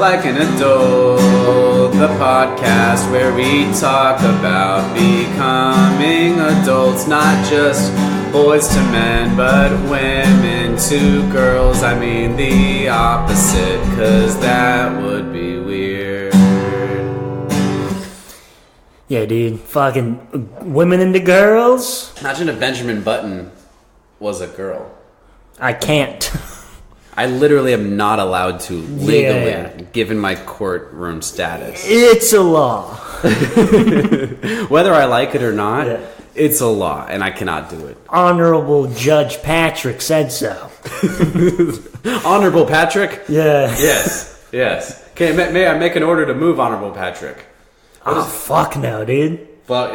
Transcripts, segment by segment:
Like an Adult, the podcast where we talk about becoming adults, not just boys to men, but women to girls. I mean the opposite, 'cause that would be weird. Yeah, dude. Fucking women into girls? Imagine if Benjamin Button was a girl. I can't. I literally am not allowed to legally, given my courtroom status. It's a law. Whether I like it or not, it's a law, and I cannot do it. Honorable Judge Patrick said so. Honorable Patrick? Yeah. Yes. Okay, may I make an order to move, Honorable Patrick? Fuck no, dude. Fuck,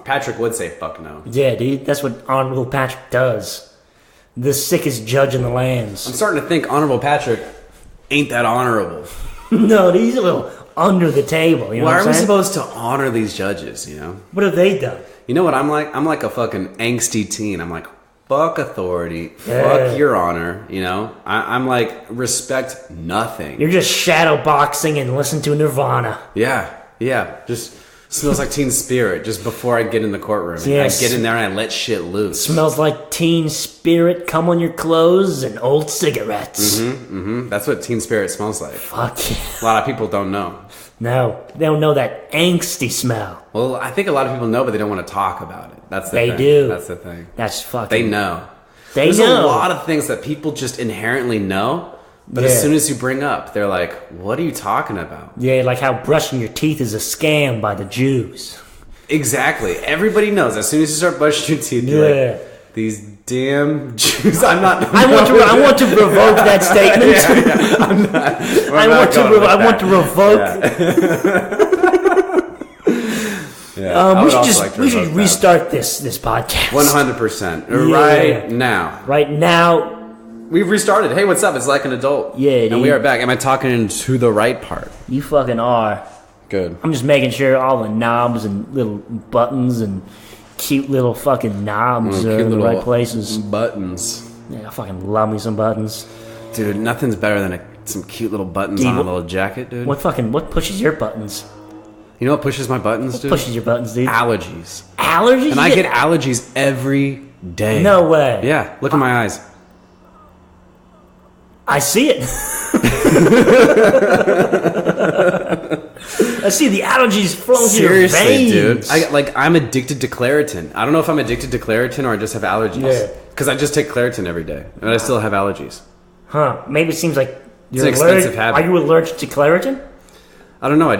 Patrick would say fuck no. Yeah, dude. That's what Honorable Patrick does. The sickest judge in the lands. I'm starting to think Honorable Patrick ain't that honorable. No, dude, he's a little under the table. You know Why what I'm are we saying? supposed to honor these judges, you know? What have they done? You know what I'm like? I'm like a fucking angsty teen. I'm like, fuck authority. Yeah. Fuck your honor, you know? I'm like, respect nothing. You're just shadow boxing and listen to Nirvana. Yeah. Just smells like Teen Spirit just before I get in the courtroom. Yes. I get in there and I let shit loose. Smells like Teen Spirit, cum on your clothes, and old cigarettes. That's what Teen Spirit smells like. Fuck yeah. A lot of people don't know. No, they don't know that angsty smell. Well, I think a lot of people know, but they don't want to talk about it. That's the They thing. do. That's the thing. That's fucking... They know. There's There's a lot of things that people just inherently know, but as soon as you bring up, they're like, what are you talking about? Yeah, like how brushing your teeth is a scam by the Jews. Exactly. Everybody knows. As soon as you start brushing your teeth, you're like, these damn Jews. I'm not. I want to revoke that statement. I'm not. I want to revoke. We should restart this podcast. 100%. Right now. Right now. We've restarted. Hey, what's up? It's Like an Adult. Yeah, dude. And we are back. Am I talking into the right part? You fucking are. Good. I'm just making sure all the knobs and little buttons and cute little fucking knobs are in the right places. Buttons. Yeah, I fucking love me some buttons. Dude, nothing's better than some cute little buttons on a little jacket, dude. What pushes your buttons? You know what pushes my buttons, dude? Pushes your buttons, dude? Allergies. Allergies? And I get allergies every day. No way. Yeah, look in my eyes. I see it. I see the allergies flowing through your veins. Seriously, dude. I'm addicted to Claritin. I don't know if I'm addicted to Claritin or I just have allergies. Yeah. Because I just take Claritin every day, and I still have allergies. Huh. Maybe it seems like it's an expensive habit. Are you allergic to Claritin? I don't know. I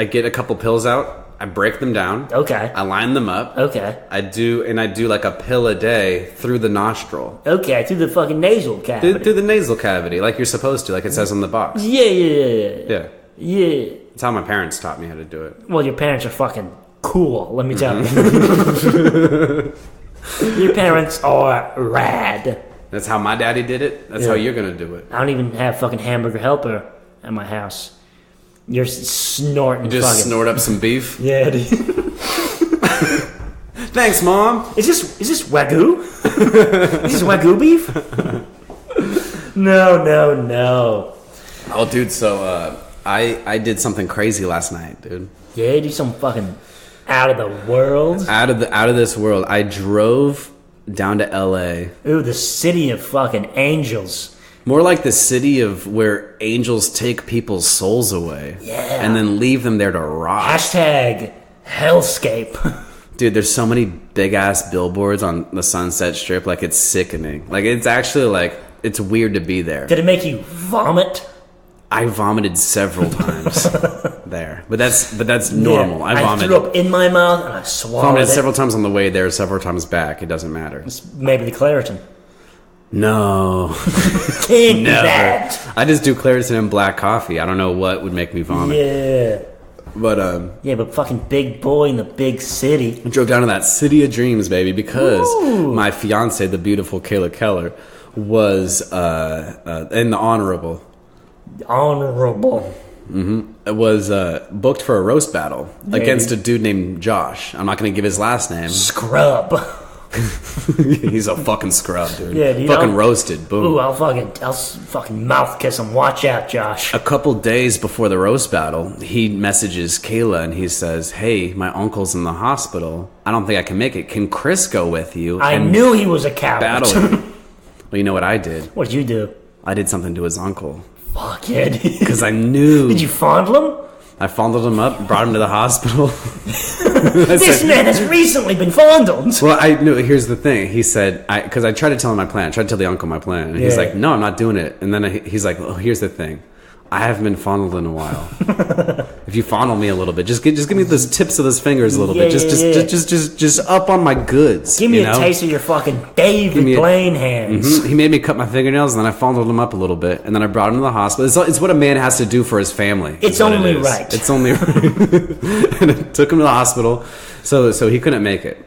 get a couple pills out. I break them down. Okay. I line them up. Okay. I do like a pill a day through the nostril. Okay, through the fucking nasal cavity. Through the nasal cavity, like you're supposed to, like it says on the box. Yeah. That's how my parents taught me how to do it. Well, your parents are fucking cool, let me tell you. Your parents are rad. That's how my daddy did it. That's how you're gonna do it. I don't even have fucking hamburger helper at my house. You're snorting. You just snort up some beef. Yeah, dude. Thanks, Mom. Is this Wagyu? Is this Wagyu beef? No. Oh, dude. So I did something crazy last night, dude. Yeah, you do something fucking out of the world. Out of this world. I drove down to L.A. Ooh, the city of fucking angels. More like the city of where angels take people's souls away. Yeah. And then leave them there to rot. Hashtag hellscape. Dude, there's so many big-ass billboards on the Sunset Strip. Like, it's sickening. Like, it's actually, like, it's weird to be there. Did it make you vomit? I vomited several times there. But that's normal. Yeah, I threw up in my mouth and I swallowed vomited it. several times on the way there, several times back. It doesn't matter. It's maybe the Claritin. No. Never. That. I just do Claritin and black coffee. I don't know what would make me vomit. Yeah. But but fucking big boy in the big city. I drove down to that city of dreams, baby, because my fiance, the beautiful Kayla Keller, was in the honorable. It was booked for a roast battle against a dude named Josh. I'm not going to give his last name. Scrub. He's a fucking scrub, dude. Yeah, dude. Fucking roasted. Boom. Ooh, I'll fucking mouth kiss him. Watch out, Josh. A couple days before the roast battle, he messages Kayla and he says, "Hey, my uncle's in the hospital. I don't think I can make it. Can Chris go with you?" I knew he was a coward. Battle him. Well, you know what I did? What did you do? I did something to his uncle. Fuck yeah, dude. Because I knew. Did you fondle him? I fondled him up, brought him to the hospital. This man has recently been fondled. Well, I knew. Here's the thing. He said, because I tried to tell him my plan. I tried to tell the uncle my plan. And he's like, "No, I'm not doing it." And then he's like, "Oh, here's the thing. I haven't been fondled in a while. If you fondle me a little bit, just give me those tips of those fingers a little bit. Just up on my goods. Give me a taste of your fucking David Blaine hands." Mm-hmm. He made me cut my fingernails, and then I fondled him up a little bit, and then I brought him to the hospital. It's what a man has to do for his family. It's only right. It's only right. And I took him to the hospital, so he couldn't make it.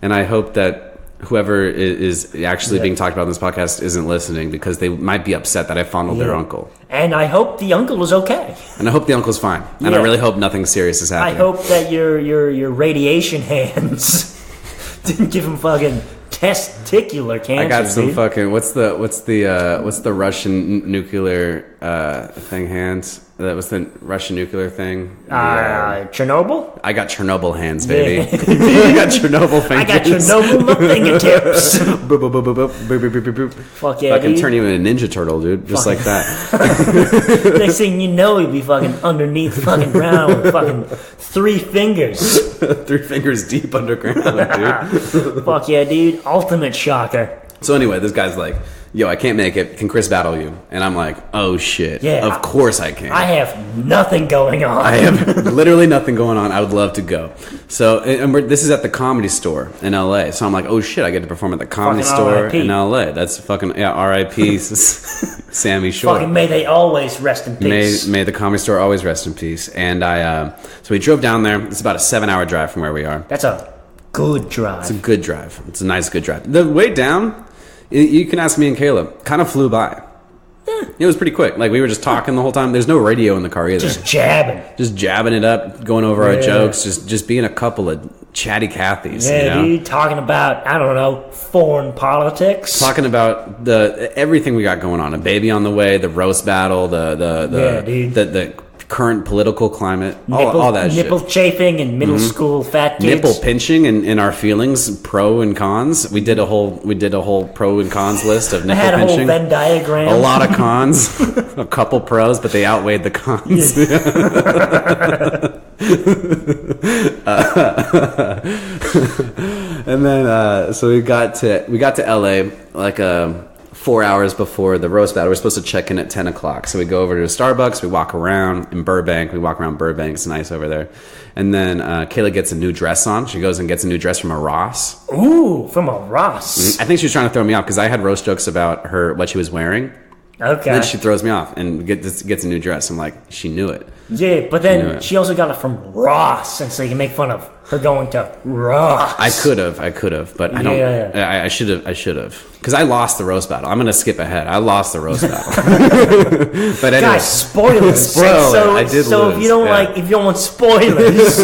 And I hope that whoever is actually being talked about in this podcast isn't listening, because they might be upset that I fondled their uncle. And I hope the uncle is okay. And I hope the uncle's fine. And I really hope nothing serious is happening. I hope that your radiation hands didn't give him fucking testicular cancer. I got some fucking what's the Russian nuclear thing hands? That was the Russian nuclear thing. Chernobyl? I got Chernobyl hands, baby. I got Chernobyl fingers. I got Chernobyl fingertips. Boop, boop, boop, boop, boop, boop, boop, boop. Fuck yeah, fucking dude. turn you into a Ninja Turtle, dude. Just like that. Next thing you know, he'd be fucking underneath the fucking ground with fucking 3 fingers. 3 fingers deep underground, dude. Fuck yeah, dude. Ultimate shocker. So anyway, this guy's like, "Yo, I can't make it. Can Chris battle you?" And I'm like, "Oh shit. Yeah, of course I can. I have nothing going on. I have literally nothing going on. I would love to go." So, and this is at the Comedy Store in LA. So I'm like, "Oh shit, I get to perform at the Comedy Store in LA." That's fucking R.I.P. Sammy Shore. Fucking may they always rest in peace. May the Comedy Store always rest in peace. And so we drove down there. It's about a 7-hour drive from where we are. That's a good drive. It's a good drive. It's a nice good drive. The way down, you can ask me and Caleb, kind of flew by. Yeah. It was pretty quick. Like, we were just talking the whole time. There's no radio in the car either. Just jabbing it up, going over our jokes, just being a couple of chatty Cathys. Yeah, you know? dude, talking about, I don't know, foreign politics. Talking about everything we got going on. A baby on the way, the roast battle, the current political climate, all that shit. Nipple chafing and middle school fat kids. Nipple pinching and our feelings, pro and cons. We did a whole pro and cons list of nipple pinching. I had a whole Venn diagram. A lot of cons, a couple pros, but they outweighed the cons. And then so we got to LA like 4 hours before the roast battle. We're supposed to check in at 10 o'clock. So we go over to a Starbucks. We walk around in Burbank. It's nice over there. And then Kayla gets a new dress on. She goes and gets a new dress from a Ross. Ooh, from a Ross. I think she was trying to throw me off because I had roast jokes about what she was wearing. Okay. And then she throws me off and gets a new dress. I'm like, she knew it. Yeah, but then she also got it from Ross, and so you can make fun of her going to Ross. I could have, but I don't. Yeah. I should have, because I lost the roast battle. I'm gonna skip ahead. I lost the roast battle. But anyway, guys, spoilers. I did lose. So if you don't want spoilers,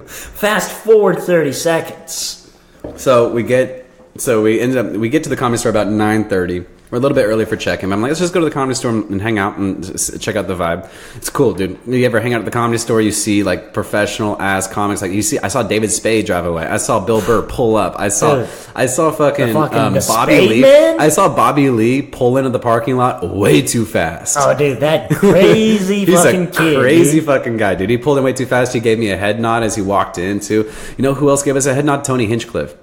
fast forward 30 seconds. So we get to the Comedy Store about 9:30. We're a little bit early for check-in. I'm like, let's just go to the Comedy Store and hang out and check out the vibe. It's cool, dude. You ever hang out at the Comedy Store? You see like professional-ass comics. Like I saw David Spade drive away. I saw Bill Burr pull up. I saw fucking Bobby Lee. Man? I saw Bobby Lee pull into the parking lot way too fast. Oh, dude, that crazy fucking kid. He's a crazy fucking guy, dude. He pulled in way too fast. He gave me a head nod as he walked in, too. You know who else gave us a head nod? Tony Hinchcliffe.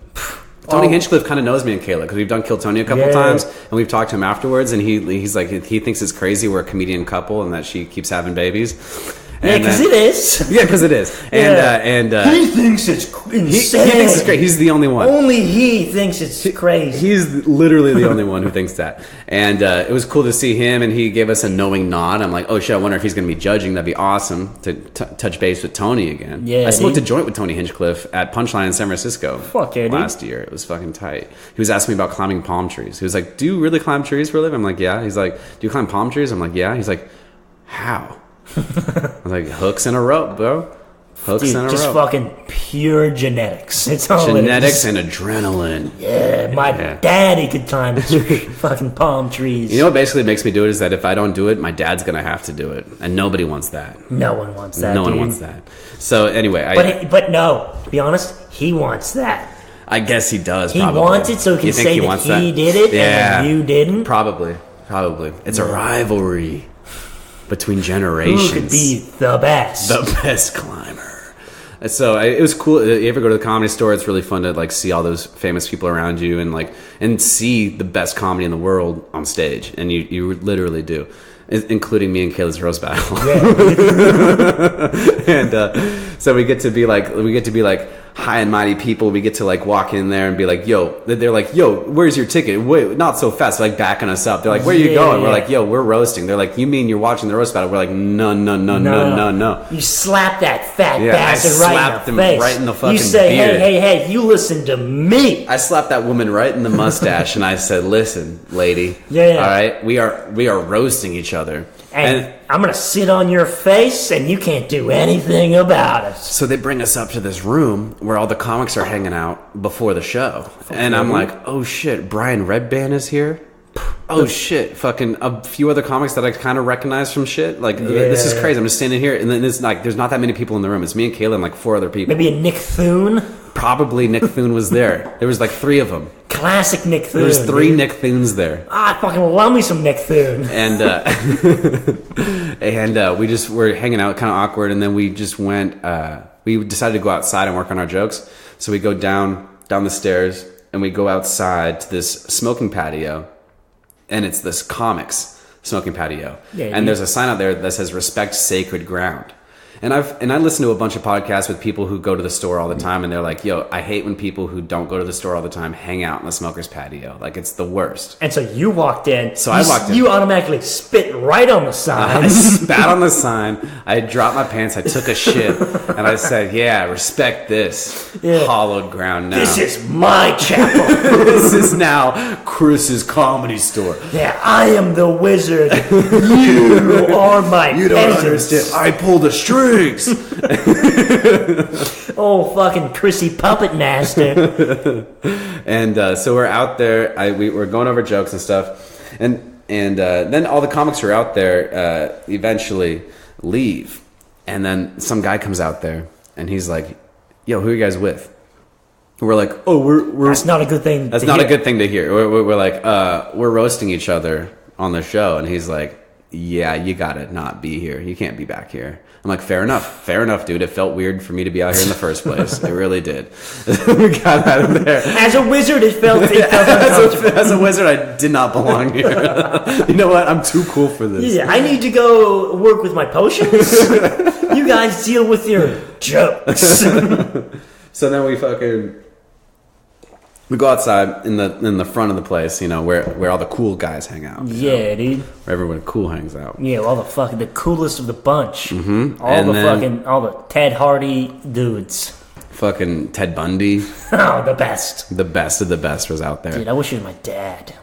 Tony Hinchcliffe kind of knows me and Kayla because we've done Kill Tony a couple times, and we've talked to him afterwards, and he's like, he thinks it's crazy we're a comedian couple and that she keeps having babies. Yeah, because it is. Yeah, because it is. And he thinks it's insane. He thinks it's great. He's the only one. Only he thinks it's crazy. He's literally the only one who thinks that. And it was cool to see him, and he gave us a knowing nod. I'm like, oh shit, I wonder if he's going to be judging. That'd be awesome to touch base with Tony again. Yeah, I smoked a joint with Tony Hinchcliffe at Punchline in San Francisco. Fuck yeah, last year. It was fucking tight. He was asking me about climbing palm trees. He was like, do you really climb trees for a living? I'm like, yeah. He's like, do you climb palm trees? I'm like, yeah. He's like, how? I was like, hooks and a rope, bro. Hooks in a just rope. fucking pure genetics. It's all Genetics it is. and adrenaline. Yeah, my daddy could climb fucking palm trees. You know what basically makes me do it is that if I don't do it, my dad's gonna have to do it, and nobody wants that. No one wants that. No one dude. wants that. So anyway, But no, to be honest, he wants that. I guess he does. He probably. wants it so he You can think say that he did it and you didn't. Probably. It's a rivalry between Who generations. could be the best? The best climber. And so it was cool. You ever go to the Comedy Store? It's really fun to like see all those famous people around you and see the best comedy in the world on stage, and you literally do. Including me and Kayla's roast battle. Yeah. And so we get to be like high and mighty people. We get to like walk in there and be like, yo, they're like, yo, where's your ticket? Wait, not so fast. They're like backing us up. They're like, where are you going? We're like, yo, we're roasting. They're like, you mean you're watching the roast battle? We're like, no. You slap that fat Yeah, bastard I right slapped in him the face. right in the fucking You say, beard. hey, you listen to me. I slapped that woman right in the mustache and I said, listen, lady. Yeah. All right, we are roasting each other. And I'm going to sit on your face and you can't do anything about it. So they bring us up to this room where all the comics are hanging out before the show. And I'm like, oh shit, Brian Redband is here? Oh shit, fucking a few other comics that I kind of recognize from shit. Like, this is crazy. I'm just standing here and then it's like, there's not that many people in the room. It's me and Kayla and like 4 other people. Maybe a Nick Thune? Probably Nick Thune was there. There was like 3 of them. Classic Nick Thune. There was 3 dude. Nick Thunes there. I fucking love me some Nick Thune. And we just were hanging out, kind of awkward, and then we just went. We decided to go outside and work on our jokes. So we go down the stairs and we go outside to this smoking patio, and it's this comics smoking patio. Yeah, and there's a sign out there that says "Respect Sacred Ground." And I listen to a bunch of podcasts with people who go to the store all the time, and they're like, yo, I hate when people who don't go to the store all the time hang out in the smoker's patio. Like, it's the worst. And so you walked in. So I walked in. You automatically spit right on the sign. I spat on the sign. I dropped my pants. I took a shit. And I said, yeah, respect this hallowed ground now. This is my chapel. This is now Chris's Comedy Store. Yeah, I am the wizard. You are my You don't peasants. understand. I pull the strings. Oh, fucking Chrissy Puppet Master. And so we're out there. We're going over jokes and stuff. And then all the comics who are out there eventually leave. And then some guy comes out there and he's like, yo, who are you guys with? We're like, oh, we're That's not a good thing. That's not a good thing to hear. We're like, we're roasting each other on the show. And he's like, yeah, you gotta not be here. You can't be back here. I'm like, fair enough, dude. It felt weird for me to be out here in the first place. It really did. We got out of there. As a wizard, it felt uncomfortable. As a wizard, I did not belong here. You know what? I'm too cool for this. Yeah, I need to go work with my potions. You guys deal with your jokes. So then we go outside in the front of the place, you know, where all the cool guys hang out. Yeah, dude. Where everyone cool hangs out. Yeah, all the coolest of the bunch. Mm-hmm. All the Ted Hardy dudes. Fucking Ted Bundy. Oh, the best. The best of the best was out there. Dude, I wish he was my dad.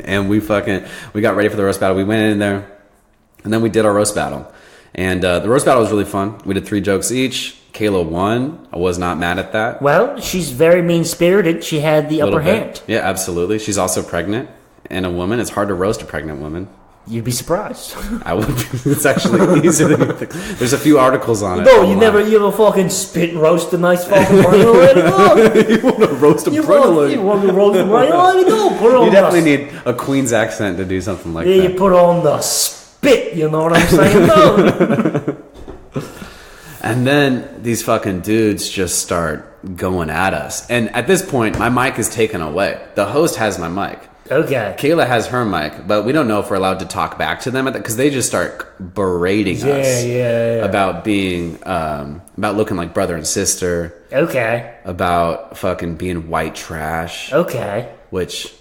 And we got ready for the roast battle. We went in there, and then we did our roast battle. And the roast battle was really fun. We did 3 jokes each. Kayla won. I was not mad at that. Well, she's very mean-spirited. She had the upper hand. Yeah, absolutely. She's also pregnant and a woman. It's hard to roast a pregnant woman. You'd be surprised. I would. It's actually easier than you think. There's a few articles on it. No, you ever fucking spit and roast a nice fucking brindle? You want to roast a brindle? You want to roast a brindle? No, put it on You definitely need a Queen's accent to do something like that. Yeah, you put on the spit, you know what I'm saying? No. And then these fucking dudes just start going at us. And at this point, my mic is taken away. The host has my mic. Okay. Kayla has her mic, but we don't know if we're allowed to talk back to them because they just start berating us about being, about looking like brother and sister. Okay. About fucking being white trash. Okay. Which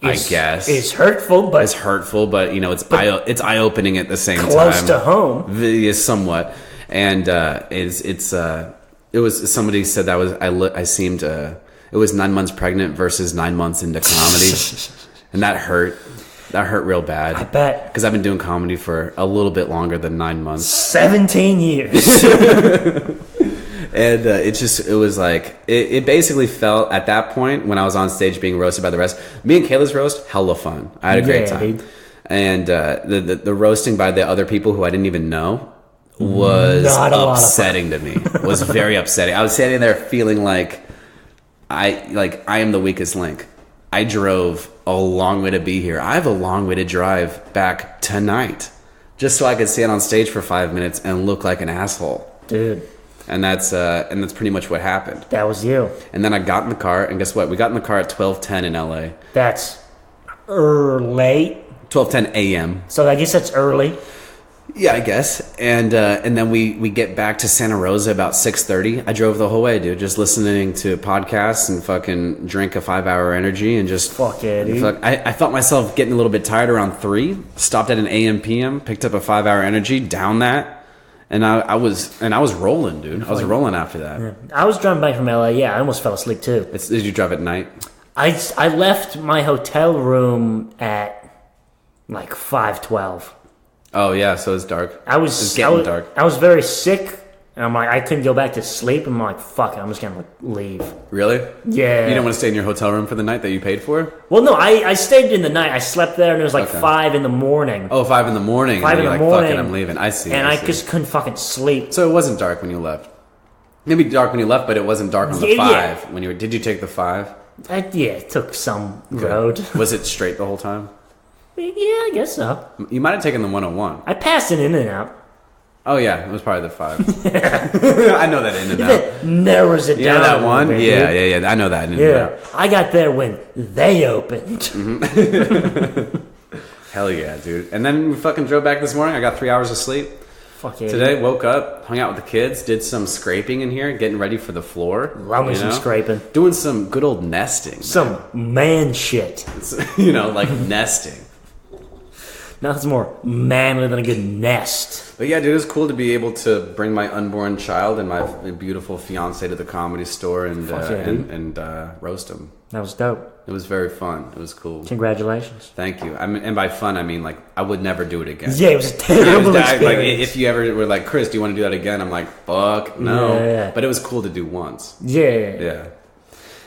I guess is hurtful, but it's hurtful, but you know it's eye opening at the same time. Close to home, is somewhat, and it was somebody said that was I seemed it was 9 months pregnant versus 9 months into comedy, and that hurt. That hurt real bad. I bet. Because I've been doing comedy for a little bit longer than 9 months. 17 years. And it was like, it basically felt at that point when I was on stage being roasted by the rest. Me and Kayla's roast, hella fun. I had a great time. Dude. And the roasting by the other people who I didn't even know was upsetting to me. Was very upsetting. I was standing there feeling like I am the weakest link. I drove a long way to be here. I have a long way to drive back tonight just so I could stand on stage for 5 minutes and look like an asshole. Dude. And that's pretty much what happened. That was you. And then I got in the car, and guess what? We got in the car at 12:10 in LA. That's late. 12:10 a.m. So I guess that's early. Yeah, I guess. And then we get back to Santa Rosa about 6:30. I drove the whole way, dude, just listening to podcasts and fucking drink a 5-hour energy and just fuck yeah, dude. I felt myself getting a little bit tired around 3. Stopped at an AM PM, picked up a 5-hour energy, down that. And I was rolling, dude. I was rolling after that. Yeah. I was driving back from LA. Yeah, I almost fell asleep too. Did you drive at night? I left my hotel room at like 5:12. Oh yeah, so it's dark. It was getting dark. I was very sick, and I'm like, I couldn't go back to sleep. I'm like, fuck it, I'm just gonna leave. Really? Yeah. You didn't want to stay in your hotel room for the night that you paid for? Well, no, I stayed in the night. I slept there, and it was like 5 in the morning. Oh, 5 in the morning. 5 in the morning. Fuck it, I'm leaving. I see. And I just couldn't fucking sleep. So it wasn't dark when you left. Maybe dark when you left, but it wasn't dark on the 5. Yeah. When you were, did you take the 5? It took some road. Was it straight the whole time? Yeah, I guess so. You might have taken the 101. I passed it in and out. Oh yeah, it was probably the 5. I know that in and out. That narrows it down. Yeah, that one. Bit, yeah. I know that in and out. I got there when they opened. Mm-hmm. Hell yeah, dude. And then we fucking drove back this morning. I got 3 hours of sleep. Fuck yeah. Today, woke up, hung out with the kids, did some scraping in here, getting ready for the floor. Love me some scraping. Doing some good old nesting. Some man shit. Like nesting. Nothing's more manly than a good nest. But yeah, dude, it was cool to be able to bring my unborn child and my beautiful fiance to the Comedy Store and roast them. That was dope. It was very fun. It was cool. Congratulations. Thank you. I mean, and by fun, I mean like I would never do it again. Yeah, it was a terrible experience. Like if you ever were like, Chris, do you want to do that again? I'm like, fuck no. Yeah. But it was cool to do once. Yeah.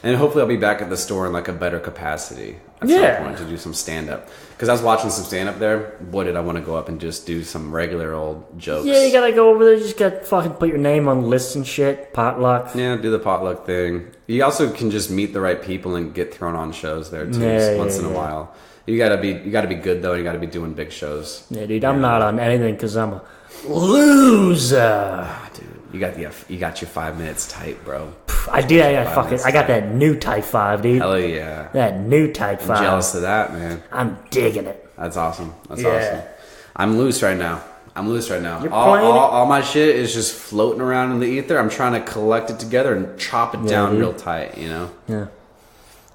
And hopefully I'll be back at the store in like a better capacity at some point to do some stand-up. Because I was watching some stand-up there. Boy, did I want to go up and just do some regular old jokes. Yeah, you gotta go over there. You just gotta fucking put your name on lists and shit. Potluck. Yeah, do the potluck thing. You also can just meet the right people and get thrown on shows there too once in a while. You gotta be good though. And you gotta be doing big shows. Yeah, dude, I'm not on anything because I'm a loser. Dude, you got your 5 minutes tight, bro. I did. I got that new Type 5, dude. Hell yeah. That new Type 5. I'm jealous of that, man. I'm digging it. That's awesome. Awesome. I'm loose right now. You're all my shit is just floating around in the ether. I'm trying to collect it together and chop it down real tight, Yeah.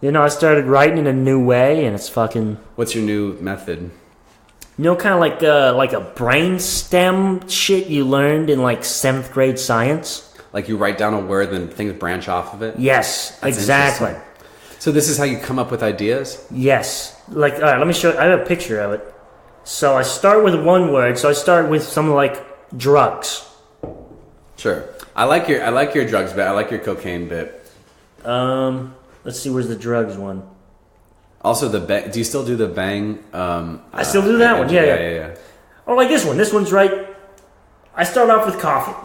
I started writing in a new way, and it's fucking... What's your new method? Kind of like a brainstem shit you learned in like 7th grade science. Like you write down a word and things branch off of it? Yes, that's exactly. So this is how you come up with ideas? Yes. Like, all right, let me show you. I have a picture of it. So I start with one word. So I start with something like drugs. Sure. I like your drugs bit. I like your cocaine bit. Let's see, where's the drugs one? Also, do you still do the bang? I still do that one. Yeah. Or like this one. This one's right. I start off with coffee.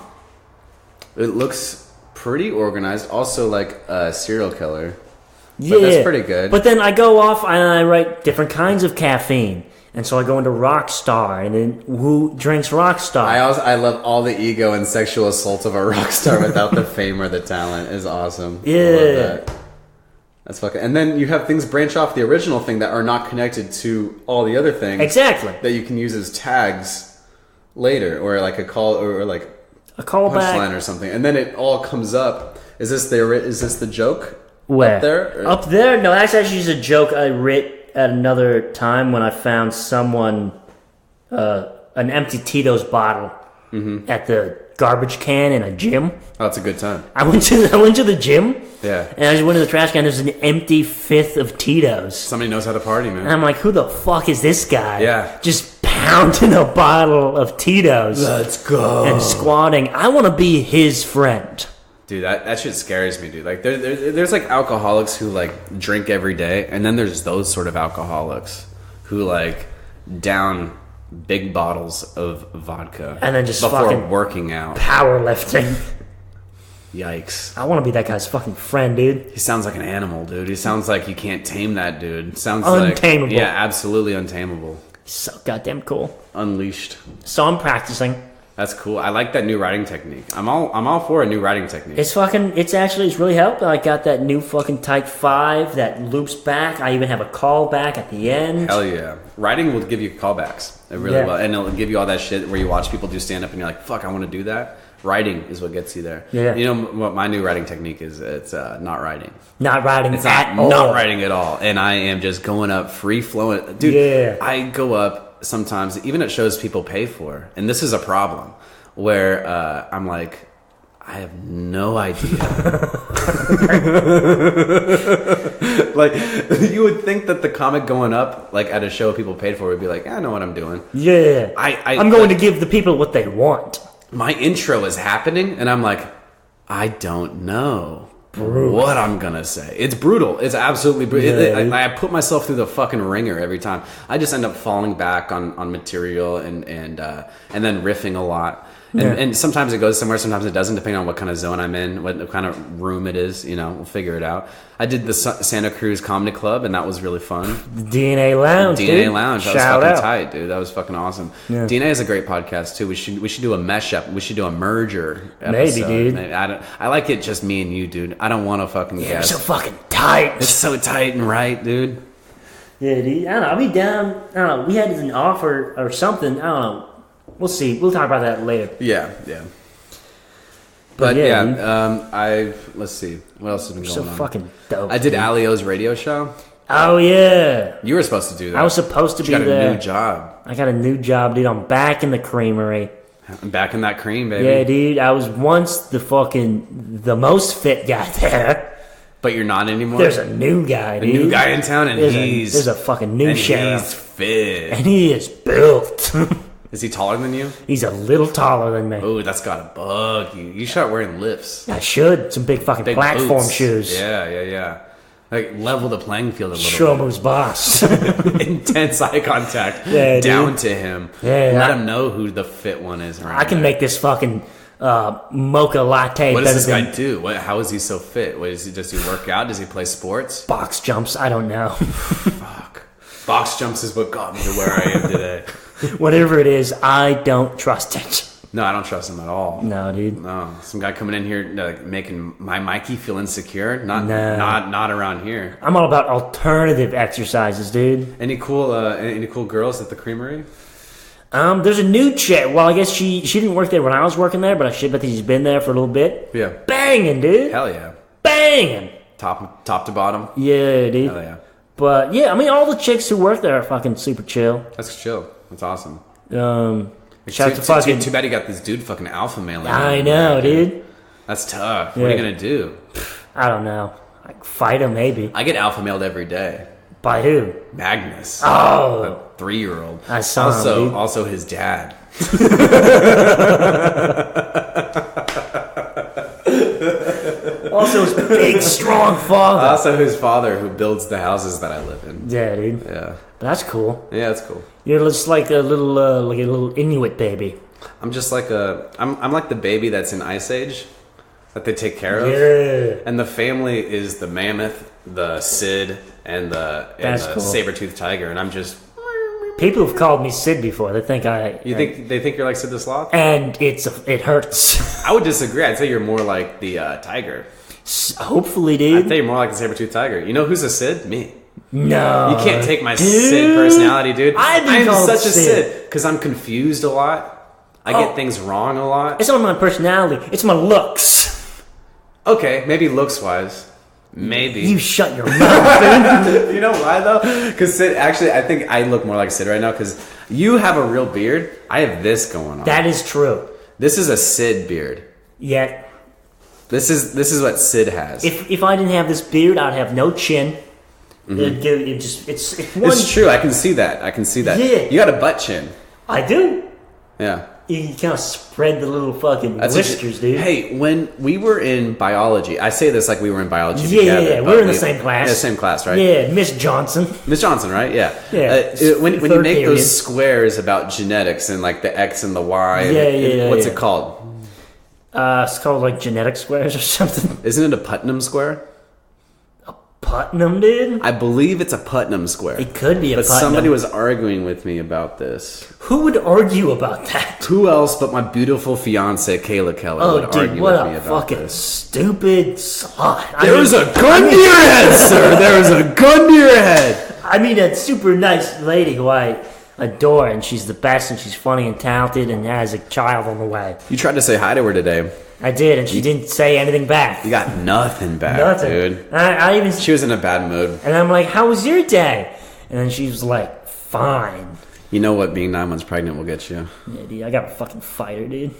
It looks pretty organized. Also, like a serial killer. Yeah, but that's pretty good. But then I go off and I write different kinds of caffeine. And so I go into rock star, and then who drinks rock star? I love all the ego and sexual assault of a rock star without the fame or the talent is awesome. Yeah. I love that. That's fucking. And then you have things branch off the original thing that are not connected to all the other things. Exactly. That you can use as tags later, or like a call, or like a callback punchline or something, and then it all comes up. Is this the joke? Where? Up there? Or? Up there? No, that's actually a joke I writ at another time when I found someone, an empty Tito's bottle at the garbage can in a gym. Oh, it's a good time. I went to the gym. Yeah. And I just went to the trash can. There's an empty fifth of Tito's. Somebody knows how to party, man. And I'm like, who the fuck is this guy? Yeah. Just pounding a bottle of Tito's. Let's go. And squatting. I want to be his friend. Dude, that shit scares me, dude. Like, there's like alcoholics who like drink every day, and then there's those sort of alcoholics who like down big bottles of vodka and then just before fucking working out. Powerlifting. Yikes. I want to be that guy's fucking friend, dude. He sounds like an animal, dude. He sounds like you can't tame that dude. Sounds untamable. Like, yeah, absolutely untamable. So goddamn cool. Unleashed. So I'm practicing. That's cool. I like that new writing technique. I'm all for a new writing technique. It's really helped. I got that new fucking Type 5 that loops back. I even have a callback at the end. Hell yeah. Writing will give you callbacks. It really will. And it'll give you all that shit where you watch people do stand up and you're like, fuck, I want to do that. Writing is what gets you there. Yeah. You know what my new writing technique is? It's not writing. Not writing it's at not, all. Not writing at all. And I am just going up free flowing. Dude, yeah. I go up sometimes, even at shows people pay for. And this is a problem where I'm like, I have no idea. Like, you would think that the comic going up, like at a show people paid for, would be like, I know what I'm doing. Yeah. I'm going to give the people what they want. My intro is happening, and I'm like, I don't know what I'm gonna say. It's brutal. It's absolutely brutal. Yeah. I put myself through the fucking ringer every time. I just end up falling back on material and then riffing a lot. And sometimes it goes somewhere, sometimes it doesn't, depending on what kind of zone I'm in, what kind of room it is. You know, we'll figure it out. I did the Santa Cruz Comedy Club, and that was really fun. DNA Lounge, DNA Lounge. That Shout was fucking out. tight, dude. That was fucking awesome. Yeah. DNA is a great podcast too. We should do a mesh up. We should do a merger episode. Maybe, dude. I like it just me and you, dude. I don't want to fucking Yeah, guess. so fucking tight. It's so tight and right, dude. Yeah, dude. I don't know. I'll be down. I don't know. We had an offer or something. I don't know. We'll see. We'll talk about that later. Yeah. But let's see. What else has been going on? So fucking dope. I did Alio's radio show. Oh, yeah. You were supposed to do that. I was supposed to be there. You got there. a new job. I got a new job, dude. I'm back in the creamery. I'm back in that cream, baby. Yeah, dude. I was once the most fit guy there. But you're not anymore? There's a new guy, dude. A new guy in town, and there's a fucking new sheriff. He's fit. And he is built. Is he taller than you? He's a little taller than me. Oh, that's gotta bug you. You start wearing lifts. I should. Some big fucking platform boots. shoes. Yeah. Like, level the playing field a little Shomu's boss. bit. Intense eye contact. Yeah, down dude. to him. Yeah, Let him know who the fit one is around I can there. make this fucking mocha latte What better does this than guy do? How is he so fit? Does he work out? Does he play sports? box jumps. I don't know. Fuck. Box jumps is what got me to where I am today. Whatever it is, I don't trust it. No, I don't trust him at all. No, dude. No, some guy coming in here making my Mikey feel insecure. Not around here. I'm all about alternative exercises, dude. Any cool girls at the creamery? There's a new chick. Well, I guess she didn't work there when I was working there, but I should bet that she's been there for a little bit. Yeah. Banging, dude. Hell yeah. Banging. Top to bottom. Yeah, dude. Hell yeah. But yeah, I mean, all the chicks who work there are fucking super chill. That's chill. That's awesome. Shout out to fucking. Too bad you got this dude fucking alpha mailing. I know, dude. That's tough. What are you gonna do? I don't know. Like fight him, maybe. I get alpha mailed every day. By who? Magnus. Oh, a 3-year-old. I saw him, dude. Also his dad. Also his big, strong father. Also his father, who builds the houses that I live in. Yeah, dude. Yeah. But that's cool. Yeah, that's cool. You're just like a little Inuit baby. I'm just like I'm like the baby that's in Ice Age that they take care of. Yeah. And the family is the mammoth, the Sid, and the cool. saber-toothed tiger, and I'm just. People have called me Sid before. They think They think you're like Sid the Sloth? And it hurts. I would disagree. I'd say you're more like the tiger. Hopefully, dude. I'd say you're more like the saber-toothed tiger. You know who's a Sid? Me. No. You can't take my Sid personality, dude. I'm such a Sid because I'm confused a lot. I get things wrong a lot. It's not my personality. It's my looks. Okay, maybe looks-wise. Maybe. You shut your mouth, dude. You know why, though? Because Sid, actually, I think I look more like Sid right now because you have a real beard. I have this going on. That is true. This is a Sid beard. Yeah. This is what Sid has. If I didn't have this beard, I'd have no chin. It's true. I can see that. Yeah. You got a butt chin. I do. Yeah. You kind of spread the little fucking whiskers, dude. Hey, when we were in biology, I say this like we were in biology Yeah, together. we're in the same class. Yeah, same class, right? Yeah, Miss Johnson. Miss Johnson, right? Yeah. Yeah. When you Third make period. those squares about genetics and like the X and the Y, what's it called? It's called like genetic squares or something. Isn't it a Putnam square? Putnam, dude? I believe it's a Putnam square. It could be a But Putnam. somebody was arguing with me about this. Who would argue about that? Who else but my beautiful fiance, Kayla Keller, would dude, argue what with a me about fucking this? stupid slut. There was a gun to your head, sir! There was a gun to your head! I mean, a super nice lady who I adore, and she's the best, and she's funny and talented, and has a child on the way. You tried to say hi to her today. I did, and she didn't say anything back. You got nothing back, Nothing. dude. I even... She was in a bad mood. And I'm like, how was your day? And then she was like, fine. You know what being 9 months pregnant will get you. Yeah, dude, I gotta fucking fight her, dude.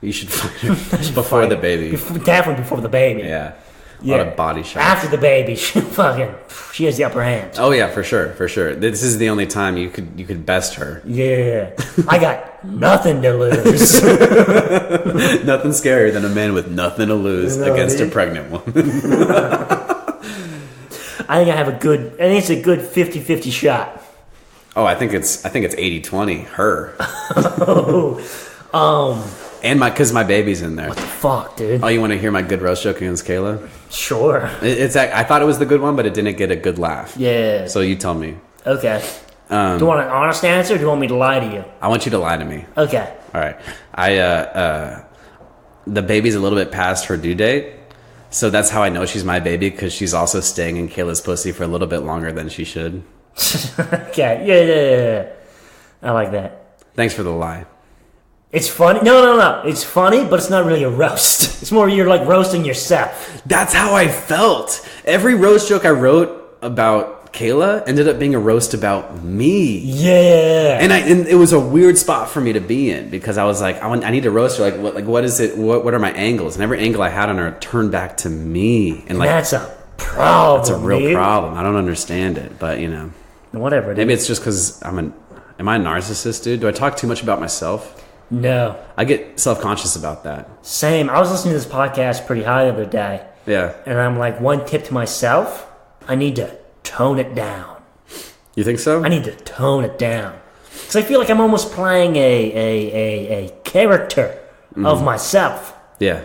You should fight her before the baby. Definitely before the baby. Yeah. A lot of body shots. After the baby, she has the upper hand. Oh yeah, for sure. This is the only time you could best her. Yeah. I got nothing to lose. Nothing scarier than a man with nothing to lose against a pregnant woman. I think it's a good 50-50 shot. Oh, I think it's 80-20 her. And because my baby's in there. What the fuck, dude? Oh, you want to hear my good roast joke against Kayla? Sure. I thought it was the good one, but it didn't get a good laugh. Yeah. So you tell me. Okay. Do you want an honest answer, or do you want me to lie to you? I want you to lie to me. Okay. All right. The baby's a little bit past her due date, so that's how I know she's my baby, because she's also staying in Kayla's pussy for a little bit longer than she should. Okay. Yeah. I like that. Thanks for the lie. It's funny. No. It's funny, but it's not really a roast. It's more you're like roasting yourself. That's how I felt. Every roast joke I wrote about Kayla ended up being a roast about me. Yeah. And it was a weird spot for me to be in, because I was like, I need to roast her. What is it? What are my angles? And every angle I had on her turned back to me. And that's a problem. That's a real dude. problem. I don't understand it, but Whatever. Maybe it's just because am I a narcissist, dude? Do I talk too much about myself? No. I get self-conscious about that. Same. I was listening to this podcast pretty high the other day. Yeah. And I'm like, one tip to myself, I need to tone it down. You think so? I need to tone it down. Because I feel like I'm almost playing a character of myself. Yeah.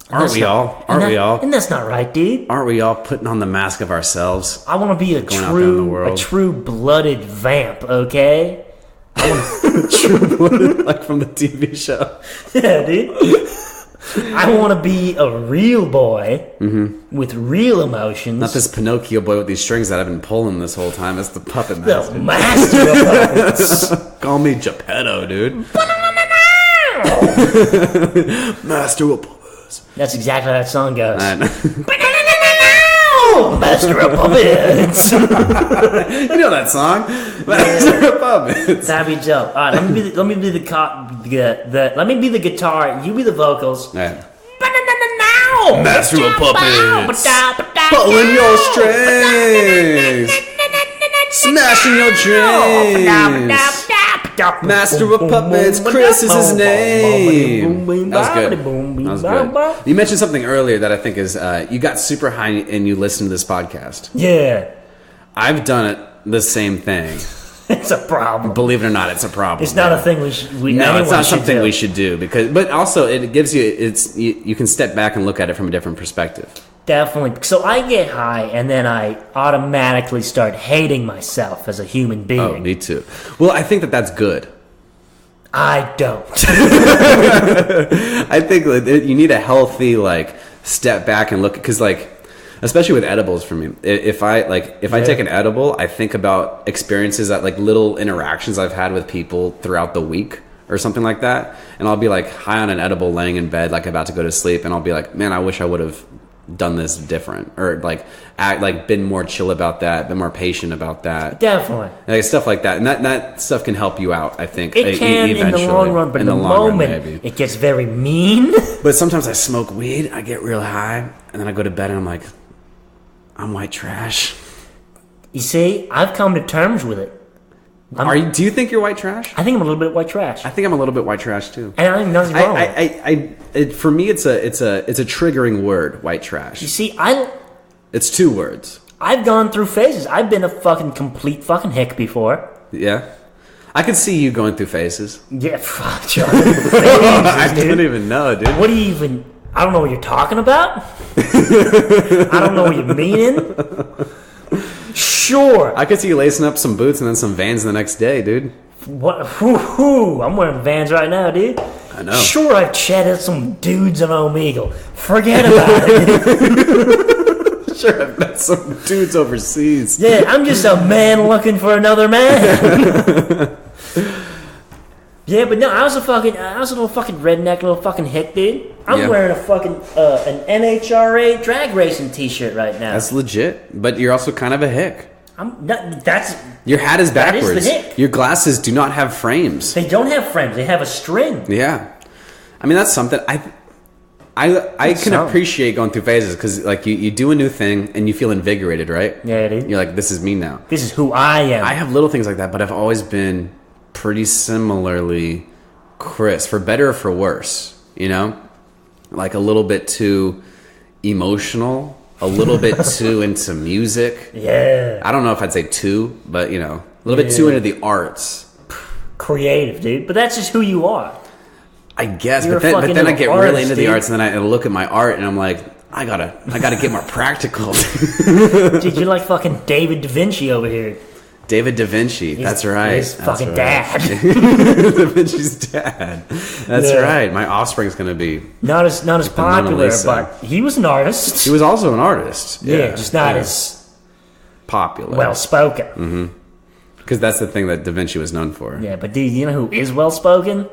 Aren't we all? And that's not right, dude. Aren't we all putting on the mask of ourselves? I want to be a true-blooded vamp, okay? True-blooded, like from the TV show. Yeah, dude. I want to be a real boy with real emotions. Not this Pinocchio boy with these strings that I've been pulling this whole time. It's the puppet master. The master of puppets. Call me Geppetto, dude. Master of puppets. That's exactly how that song goes. Master of puppets. You know that song, Master of puppets. That'd be dope. All right, let me be the guitar. You be the vocals. Right. Master of puppets. Pulling your strings. Smashing your dreams. Master of Puppets, Chris is his name. That was good. You mentioned something earlier that I think is, you got super high and you listened to this podcast. Yeah. I've done it the same thing. It's a problem. Believe it or not, it's a problem. It's not a thing we should. No, it's not something we should do, but also it gives you. You can step back and look at it from a different perspective. Definitely. So I get high, and then I automatically start hating myself as a human being. Oh, me too. Well, I think that's good. I don't. I think you need a healthy step back and look, because especially with edibles for me, if I take an edible, I think about experiences that little interactions I've had with people throughout the week or something like that, and I'll be high on an edible, laying in bed, about to go to sleep, and I'll be like, man, I wish I would have done this different, or like been more chill about that, been more patient about that. Definitely. Like stuff like that. And that stuff can help you out, I think. It can in the long run, but in the moment, it gets very mean. But sometimes I smoke weed, I get real high, and then I go to bed and I'm like, I'm white trash. You see, I've come to terms with it. Do you think you're white trash? I think I'm a little bit white trash. I think I'm a little bit white trash too. And I think nothing wrong with it. For me, it's a triggering word, white trash. You see, it's 2 words. I've gone through phases. I've been a fucking complete fucking hick before. Yeah? I could see you going through phases. Yeah, fuck, John. I don't even know, dude. What do you even... I don't know what you're talking about. I don't know what you're meaning. Sure. I could see you lacing up some boots and then some Vans the next day, dude. What? I'm wearing Vans right now, dude. I know. Sure, I've chatted some dudes on Omegle. Forget about it. Sure, I've met some dudes overseas. Yeah, I'm just a man looking for another man. Yeah, but no, I was a little fucking redneck, little fucking hick, dude. I'm wearing a fucking an NHRA drag racing T-shirt right now. That's legit, but you're also kind of a hick. Your hat is backwards. That is the hick. Your glasses do not have frames. They don't have frames. They have a string. Yeah, I mean that's something I can appreciate going through phases because like you do a new thing and you feel invigorated, right? Yeah, dude. You're like, this is me now. This is who I am. I have little things like that, but I've always been pretty similarly Chris, for better or for worse, you know? Like a little bit too emotional, a little bit too into music. Yeah. I don't know if I'd say too, but you know, a little bit too into the arts. Creative, dude. But that's just who you are. I guess, but then I get really into the arts and then I look at my art and I'm like, I gotta get more practical. Dude, you're like fucking David Da Vinci over here. David Da Vinci, that's right. His fucking dad. Da Vinci's dad. That's right. My offspring's gonna be not as popular, but he was an artist. He was also an artist. Yeah, just not as popular, well spoken. Mm-hmm. Because that's the thing that Da Vinci was known for. Yeah, but dude, you know who is well spoken?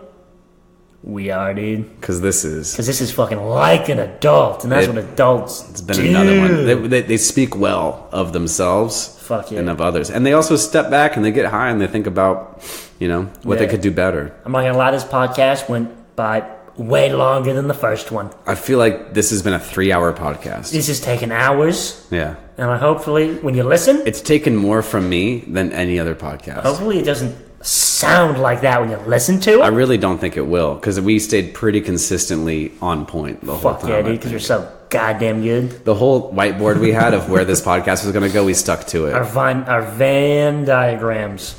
We are, dude. Because this is fucking like an adult, and that's what adults It's been another one. They speak well of themselves. Fuck yeah. And of others. And they also step back and they get high and they think about, you know, what they could do better. I'm not gonna lie, this podcast went by way longer than the first one. I feel like this has been a 3-hour podcast. This has taken hours. Yeah. And hopefully, when you listen... It's taken more from me than any other podcast. Hopefully it doesn't sound like that when you listen to it. I really don't think it will, because we stayed pretty consistently on point the whole time. Fuck yeah, dude, because you're so goddamn good. The whole whiteboard we had of where this podcast was going to go, we stuck to it. Our Venn diagrams.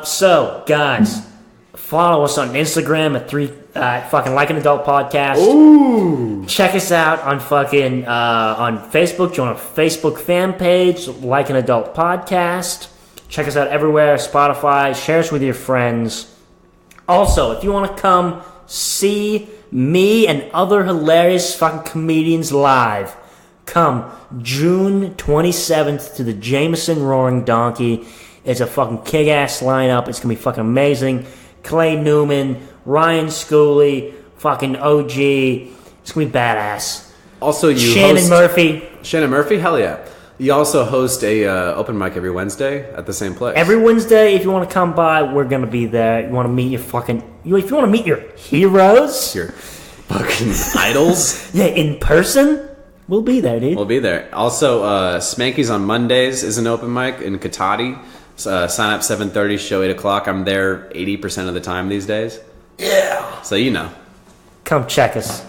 So, guys, follow us on Instagram at fucking Like an Adult Podcast. Ooh. Check us out on fucking on Facebook. Join our Facebook fan page, Like an Adult Podcast. Check us out everywhere, Spotify. Share us with your friends. Also, if you want to come see me and other hilarious fucking comedians live, come June 27th to the Jameson Roaring Donkey. It's a fucking kick-ass lineup. It's going to be fucking amazing. Clay Newman, Ryan Schooley, fucking OG. It's going to be badass. Also, Shannon Murphy? Hell yeah. You also host a open mic every Wednesday at the same place. Every Wednesday, if you want to come by, we're going to be there. You want to meet if you want to meet your heroes? Your fucking idols? Yeah, in person? We'll be there, dude. We'll be there. Also, Smanky's on Mondays is an open mic in Katati. Sign up 7:30, show 8 o'clock. I'm there 80% of the time these days. Yeah. So you know. Come check us.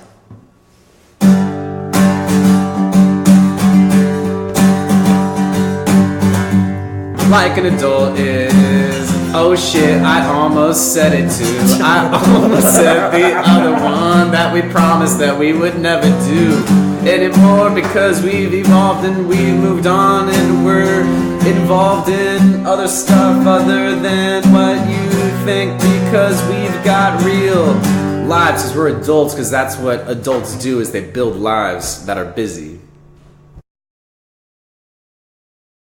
Like an adult is, oh shit, I almost said it too. I almost said the other one that we promised that we would never do anymore because we've evolved and we've moved on and we're involved in other stuff other than what you think because we've got real lives because we're adults, because that's what adults do is they build lives that are busy.